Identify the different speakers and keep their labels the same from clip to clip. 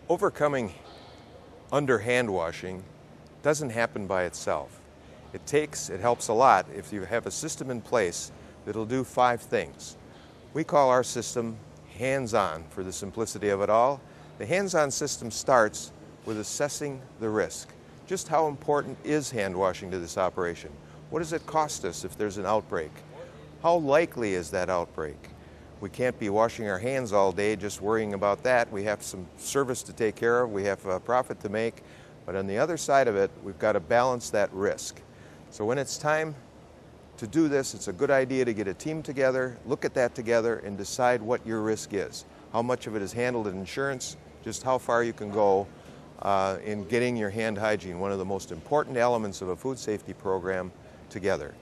Speaker 1: Overcoming under hand washing doesn't happen by itself. It helps a lot if you have a system in place that'll do 5 things. We call our system hands-on for the simplicity of it all. The hands-on system starts with assessing the risk. Just how important is hand washing to this operation? What does it cost us if there's an outbreak? How likely is that outbreak? We can't be washing our hands all day just worrying about that. We have some service to take care of, we have a profit to make, but on the other side of it, we've got to balance that risk. So when it's time to do this, it's a good idea to get a team together, look at that together, and decide what your risk is. How much of it is handled in insurance, just how far you can go in getting your hand hygiene, one of the most important elements of a food safety program, together.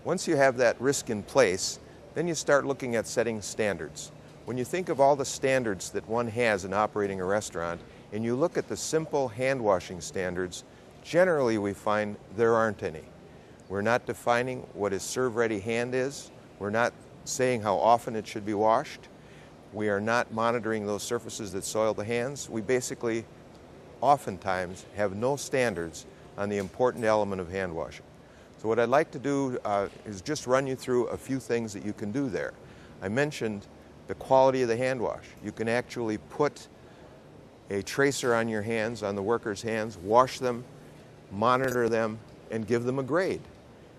Speaker 1: Once you have that risk in place, then you start looking at setting standards. When you think of all the standards that one has in operating a restaurant, and you look at the simple hand washing standards, generally we find there aren't any. We're not defining what a serve-ready hand is. We're not saying how often it should be washed. We are not monitoring those surfaces that soil the hands. We basically, oftentimes, have no standards on the important element of hand washing. So what I'd like to do is just run you through a few things that you can do there. I mentioned the quality of the hand wash. You can actually put a tracer on your hands, on the worker's hands, wash them, monitor them, and give them a grade.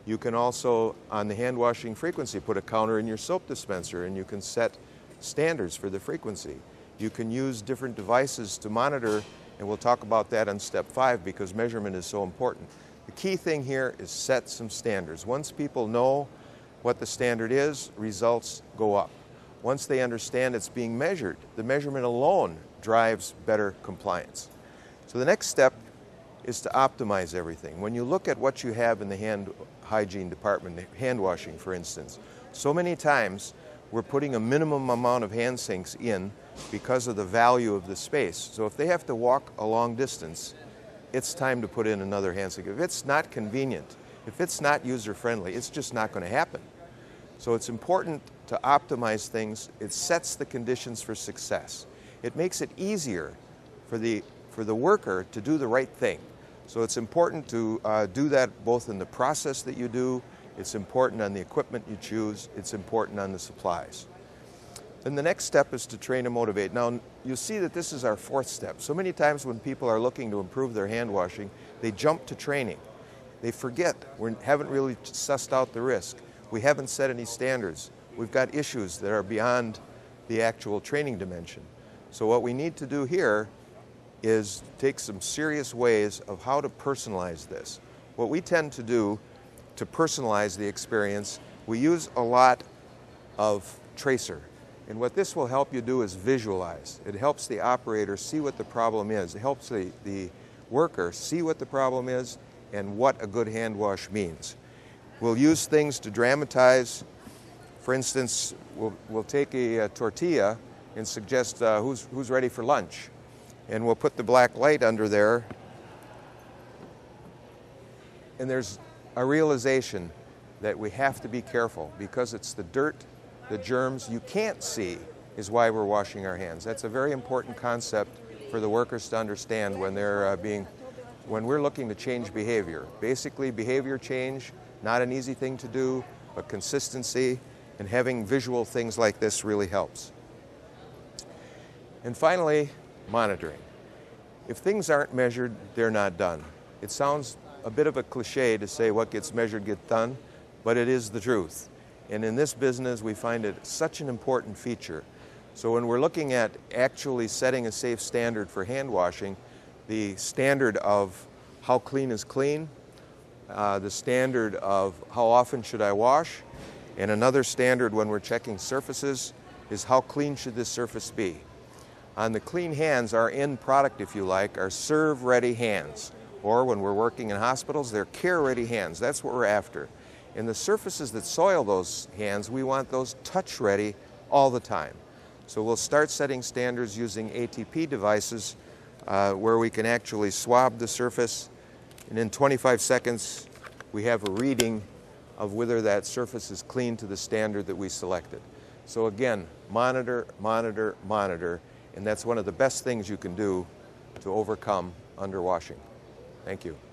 Speaker 1: You can also, on the hand washing frequency, put a counter in your soap dispenser and you can set standards for the frequency. You can use different devices to monitor, and we'll talk about that on step 5 because measurement is so important. The key thing here is set some standards. Once people know what the standard is, results go up. Once they understand it's being measured, the measurement alone drives better compliance. So the next step is to optimize everything. When you look at what you have in the hand hygiene department, hand washing for instance, so many times we're putting a minimum amount of hand sinks in because of the value of the space. So if they have to walk a long distance, it's time to put in another hand sink. If it's not convenient, if it's not user-friendly, it's just not going to happen. So it's important to optimize things. It sets the conditions for success. It makes it easier for the worker to do the right thing. So it's important to do that both in the process that you do, it's important on the equipment you choose, it's important on the supplies. Then the next step is to train and motivate. Now, you'll see that this is our 4th step. So many times when people are looking to improve their hand washing, they jump to training. They forget we haven't really sussed out the risk. We haven't set any standards. We've got issues that are beyond the actual training dimension. So what we need to do here is take some serious ways of how to personalize this. What we tend to do to personalize the experience, we use a lot of tracer. And what this will help you do is visualize. It helps the operator see what the problem is. It helps the worker see what the problem is and what a good hand wash means. We'll use things to dramatize. For instance, we'll take a tortilla and suggest who's ready for lunch. And we'll put the black light under there. And there's a realization that we have to be careful because it's the dirt, the germs you can't see is why we're washing our hands. That's a very important concept for the workers to understand when when we're looking to change behavior. Basically, behavior change, not an easy thing to do, but consistency and having visual things like this really helps. And finally, monitoring. If things aren't measured, they're not done. It sounds a bit of a cliche to say what gets measured gets done, but it is the truth. And in this business, we find it such an important feature. So when we're looking at actually setting a safe standard for hand washing, the standard of how clean is clean, the standard of how often should I wash, and another standard when we're checking surfaces is how clean should this surface be. On the clean hands, our end product, if you like, are serve-ready hands. Or when we're working in hospitals, they're care-ready hands. That's what we're after. And the surfaces that soil those hands, we want those touch-ready all the time. So we'll start setting standards using ATP devices where we can actually swab the surface, and in 25 seconds we have a reading of whether that surface is clean to the standard that we selected. So again, monitor, monitor, monitor, and that's one of the best things you can do to overcome underwashing. Thank you.